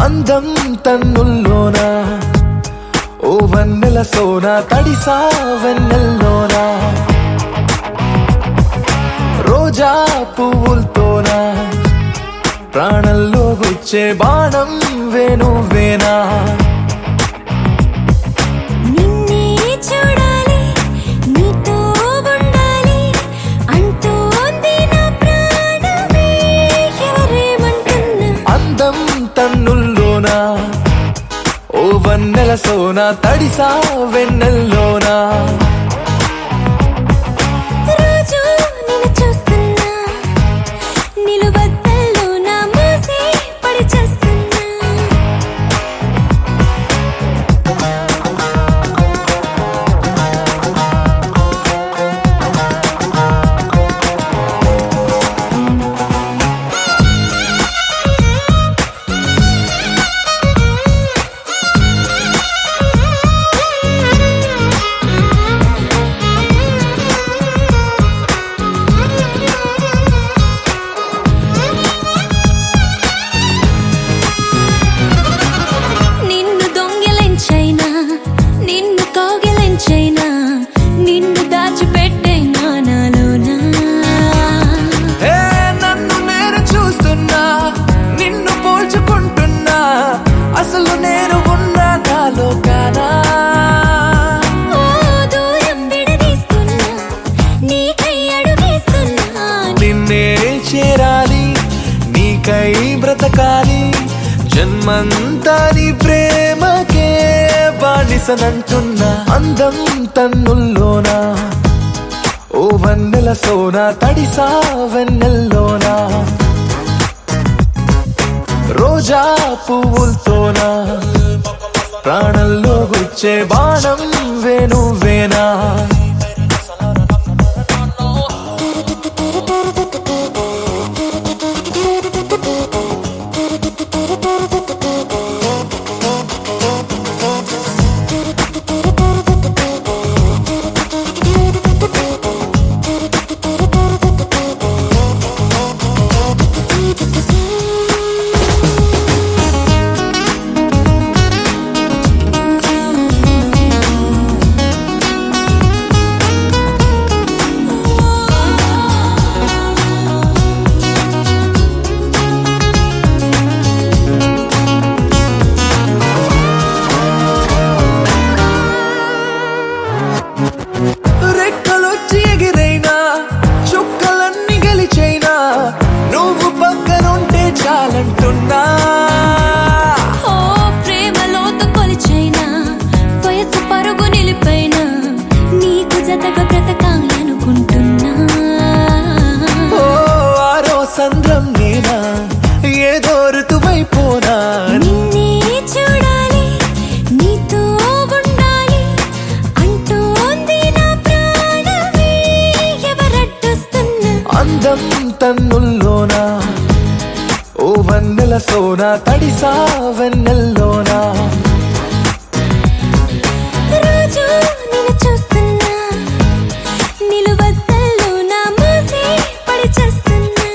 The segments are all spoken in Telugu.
అందం తన్నుల్లోనా ఓ వన్నెల సోనా తడిసా వెన్నెల్లోనా రోజా పువ్వులతోనా ప్రాణంలో గుచ్చే బాణం వేణువేనా తన్నుల్లోనా ఓ వన్నెల సోనా తడిసా వెన్నెల్లోనా రోజు నిన్ను చూస్తున్నా నిలువద్దల్లోనా మూసి పడి చేస్తున్నా నిన్ను దాచిపెట్టేనా నాలోనా నన్ను నేను చూస్తున్నా నిన్ను పోల్చుకుంటున్నా అసలు నేను ఉన్నా నాలో కానా దూరం విడదీస్తున్నా నీకై అడుగేస్తున్నా నిన్నే చేరాలి నీకై బ్రతకాలి జన్మంతా నీ ప్రేమకే బానిసనంటున్నా అందం తన్నుల్లోనా ఓ వన్నెల సోనా తడిసా వెన్నెల్లోనా రోజా పువ్వులతోనా ప్రాణంలో గుచ్చే బాణం వేణువేనా రెక్కలొచ్చి ఎగిరైనా చుక్కలన్నీ గెలిచైనా నువ్వు పక్కనుంటే చాలంటున్నా ప్రేమలోతో కొలిచైనా వయసు పరుగు నిలిపైనా నీకు జతగా బ్రతకాలనుకుంటున్నా ఆరో సంద్రం నేనా ఏదో ఋతువైపోనా నిన్నే చూడాలి నీతో ఉండాలి అంటోంది నా ప్రాణమే ఎవరడ్డొస్తున్నా అందం తన్నుల్లోనా ఓ వన్నెల సోనా తడిసా వెన్నెల్లోనా రోజు నిన్ను చూస్తున్నా నిలువద్దల్లోనా మూసి పడి చేస్తున్నా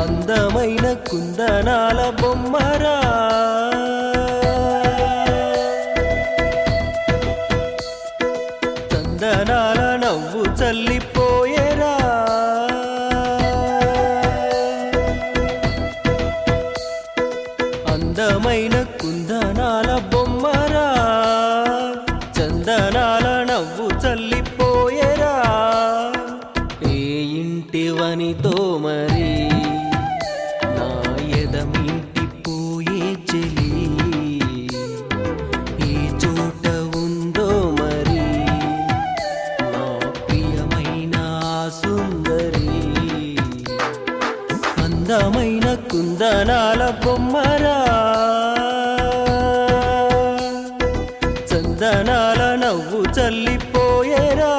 అందమైన కుందనాల బొమ్మరా చందనాల నవ్వు చల్లిపోయేరా అందమైన కుందనాల బొమ్మరా చందనాల నవ్వు చల్లిపోయేరా వనితో మరి నా ఎదమింటి పోయే చెలి ఏ చోట ఉందో మరి నా ప్రియమైన సుందరి అందమైన కుందనాల బొమ్మరా చందనాల నవ్వు చల్లిపోయేరా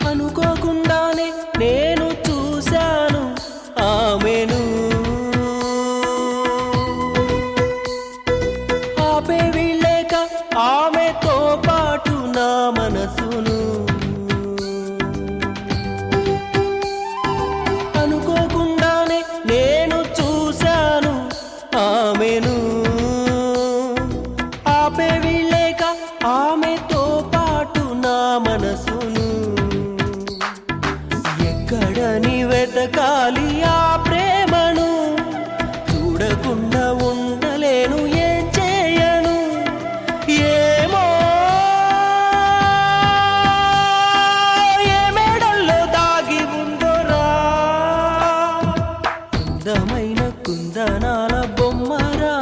అనుకోకుండానే నేను చూశాను ఆమెను ఆపే వీళ్ళేక ఆమెతో పాటు నా మనసును అనుకోకుండానే నేను చూశాను ఆమెను ఆపే వీళ్ళేక ఆమెతో పాటు నా మనసును ఎక్కడని వెతకాలి ఆ ప్రేమను చూడకుండా ఉండలేను ఏం చేయను ఏమో ఏ మేడల్లో దాగి ఉందోరా అందమైన కుందనాల బొమ్మరా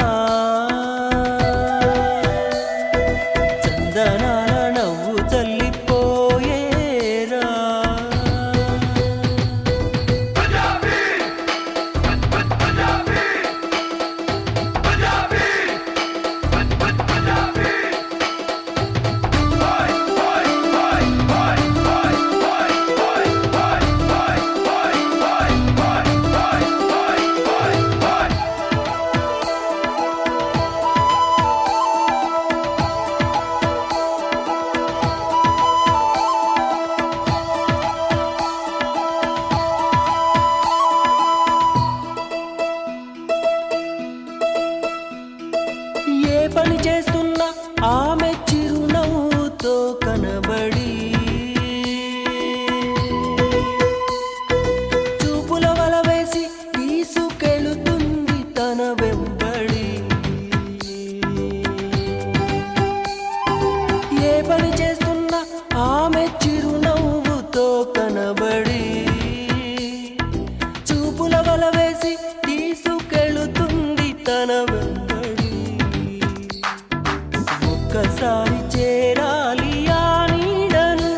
చందనాల నవ్వు చల్లిపోయేరా ఏ పని చేస్తున్నా ఆమె చిరునవ్వుతో కనబడి చూపుల వల వేసి తీసుకెళుతుంది తన వెంబడి ఏ పని చేస్తున్నా ఆమె చిరునవ్వుతో కనబడి చూపుల వల వేసి తీసుకెళుతుంది తన వెంబడి ఒక్కసారి చేరాలి ఆ నీడను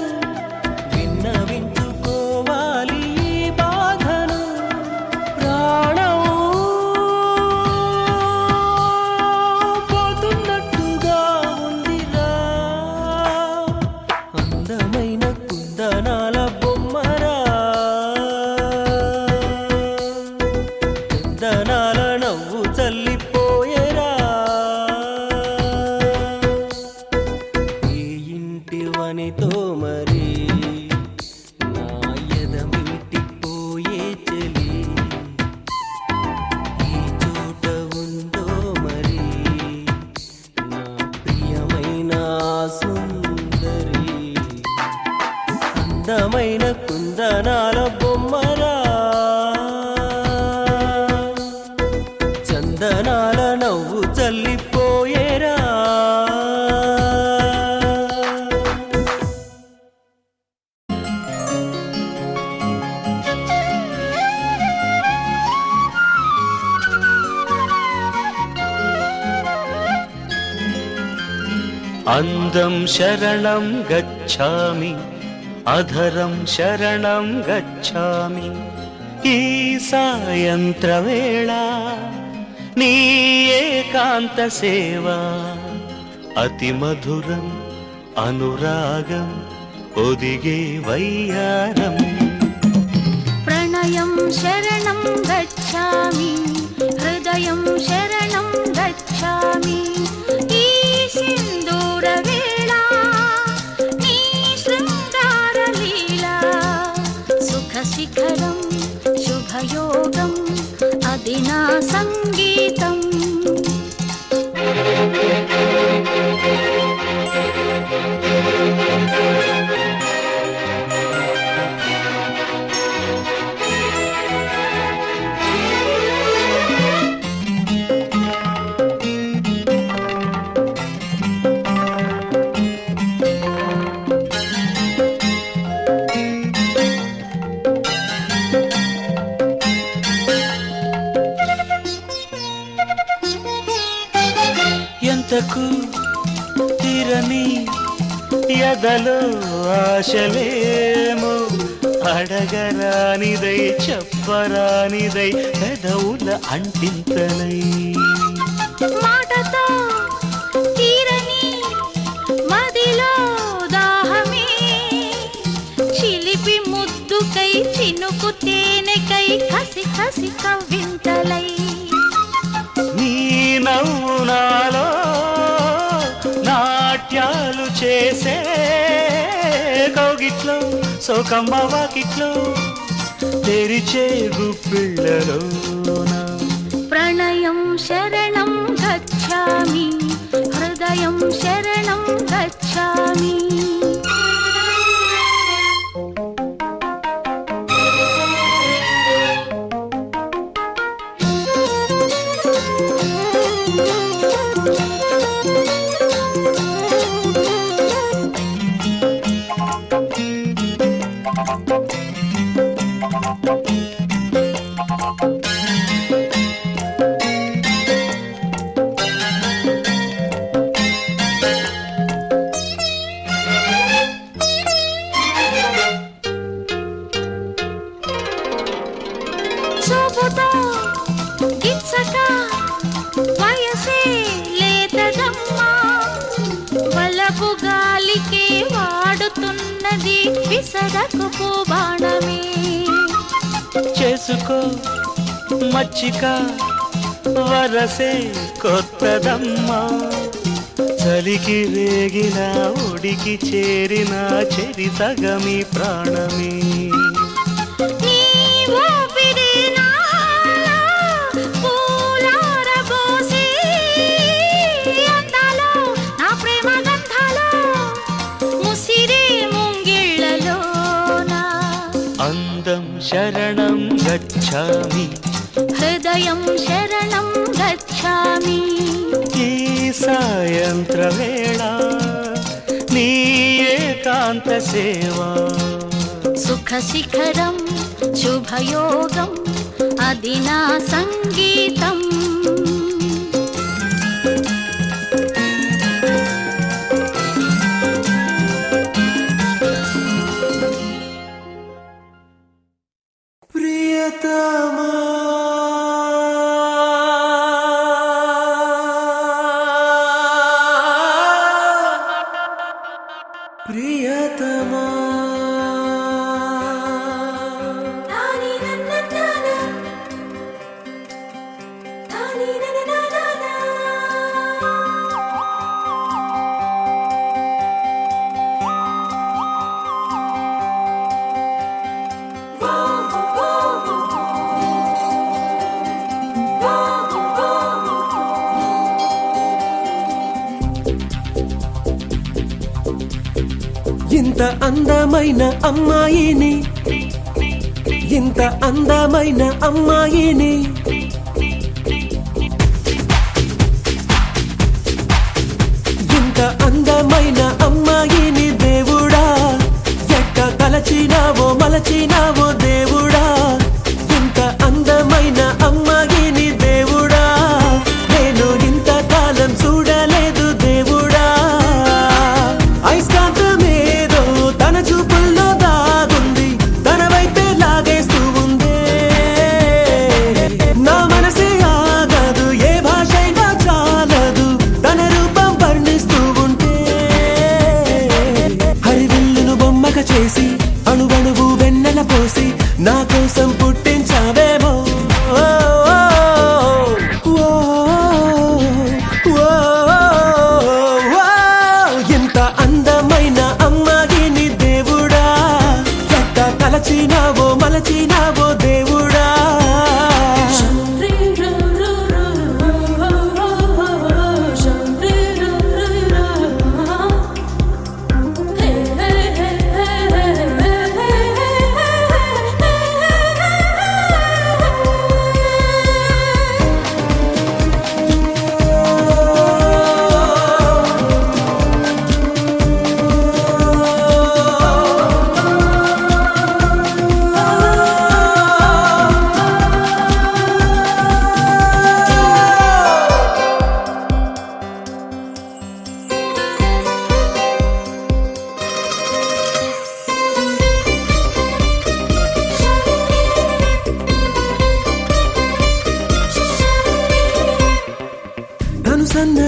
విన్నవించుకోవాలి ఈ బాధను ప్రాణం పోతున్నట్టుగా ఉందిరా అందమైన కుందనాల బొమ్మరా చందనాల నవ్వు చల్లిపోయేరా ఈ ఇంటి వనితో మరి నా ఎదమిటి పోయే చెలి ఈ చోట ఉందో మరి నా ప్రియమైన సుందరి అందమైన కుందనాల బొమ్మరా చందనాల నవ్వు చల్లిపోయేరా అందం శరణం గచ్ఛామి అధరం శరణం గచ్ఛామి ఈ సాయంత్రవేళ నీ ఏకాంత సేవా అతి మధురం అనురాగం ఒదిగే వయ్యారం ప్రణయ హృదయం శరణం గచ్ఛామి హృదయం శరణం గచ్ఛామి ఈ సింధూర వేళ నీ శృంగార లీల సుఖ శిఖరం శుభయోగం అది నా సంగీతం ఎంతకు తీరని ఎదలో ఆశలేమో అడగరానిదై చెప్పరానిదై పెదవుల అంటింతలై మాటతో తీరని మదిలో దాహమే చిలిపి ముద్దుకై చినుకు తేనెకై కసి కసి కవ్వింతలై నీ నవ్వు నాలో నాట్యాలు చేసే కౌగిట్లో సోకమ్మ వాకిట్లో తెరిచే గుప్పిళ్ళలోన ప్రణయం శరణం గచ్ఛామి హృదయం శరణం గచ్ఛామి చూపుతో గిచ్చక వయసే లేతదమ్మా వలపు గాలికే వాడుతున్నది విసరకు పూబాణమే చేసుకో మచ్చిక వరసే కొత్తదమ్మా చలికి రేగిన ఉడికి చేరిన చెరి సగమి ప్రాణమే నీ ఊపిరి నాలో పూలారబోసి అందాలో నా ప్రేమ గంధాలో ముసిరే ముంగిళ్ళలోన అందం శరణం గచ్ఛామి హృదయం శరణం గచ్ఛామి ఈ సాయంత్ర వేళ నీ ఏకాంత సేవా సుఖ శిఖరం శుభయోగం అది నా సంగీతం ప్రియతమా ప్రియతమా ఇంత అందమైన అమ్మాయిని ఇంత అందమైన అమ్మాయిని ఇంత అందమైన అమ్మాయిని దేవుడా ఎట్ట తలచినావో మలచినావో దేవుడా ఇంత అందమైన అమ్మాయిని దేవుడా నేను ఇంత కాలం చూడలేదు దేవుడా ఐస్కాంతమేదో తన చూపుల్లో దాగుంది తన వైపే లాగేస్తూ ఉందే నా మనసే ఆగదు ఏ భాషైనా చాలదు తన రూపం వర్ణిస్తూ ఉంటే హరివిల్లును బొమ్మక చేసి అణువణువు వెన్నెల పోసి నా కోసం పుట్టి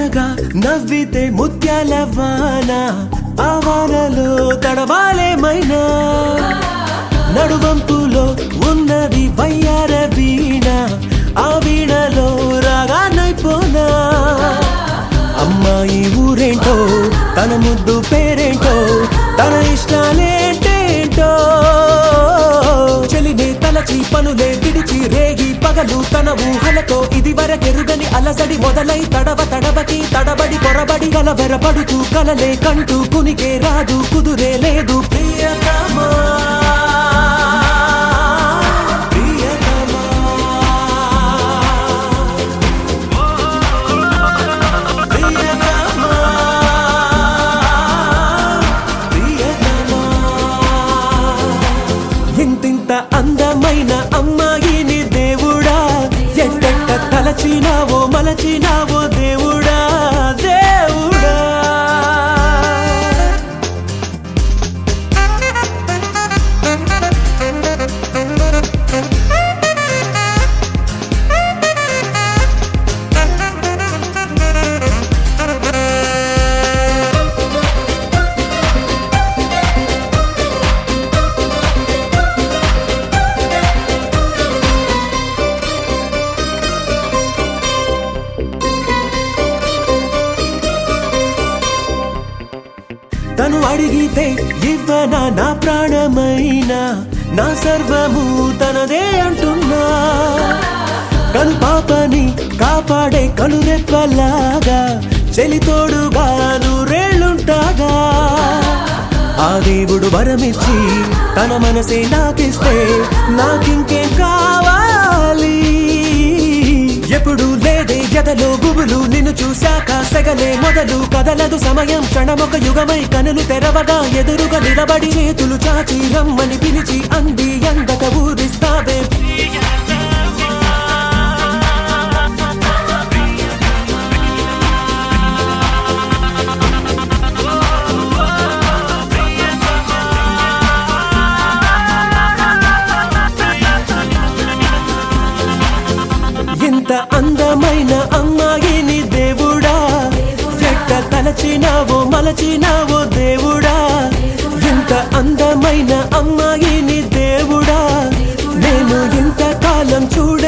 చిన్నగా నవ్వితే ముత్యాల వాన, ఆ వానలో తడవాలేమైనా. నడువంపులో ఉన్నది వయ్యార వీణ, ఆ వీణలో రాగానైపోనా. అమ్మాయి ఊరేంటో, తన ముద్దు పేరేంటో, తన ఇష్టాలేంటేంటో. చెలినే తలచి పనులే విడిచి రేగి పగలు తన ఊహలతో ఇది వరకెరుగని అలసడి మొదలై తడవకి తడబడి పొరబడి కలవెరపడుతూ కలలే కంటూ కునికే రాదు కుదురే లేదు. ప్రియతమా ఇంతింత అందమైన అమ్మాయిని దేవుడా, ఎట్టెట్ట తలచినావో మలచినావో దేవుడా దేవుడా. తను అడిగితే ఇవ్వనా నా ప్రాణమైనా, నా సర్వము తనదే అంటున్నా. కను పాపని కాపాడే కనురెప్పలాగా, చెలితోడుగా నూరేళ్ళుంటాగా. ఆ దేవుడు వరమిచ్చి తన మనసే నాకిస్తే నాకింకేం కావాలి. ఎప్పుడు లేదే ఎదలో గుబులు, నిన్ను చూశాక సెగలే మొదలు కదలదు సమయం. క్షణమొక యుగమై కనులు తెరవగా ఎదురుగా నిలబడి చేతులు చాచి రమ్మని పిలిచి అంది అందక ఊరిస్తావే. ఇంత అందమైన అమ్మాయిని దేవుడా, ఎట్ట తలచినావో మలచినావో దేవుడా. ఇంత అందమైన అమ్మాయిని దేవుడా, నేను ఇంతకాలం చూడ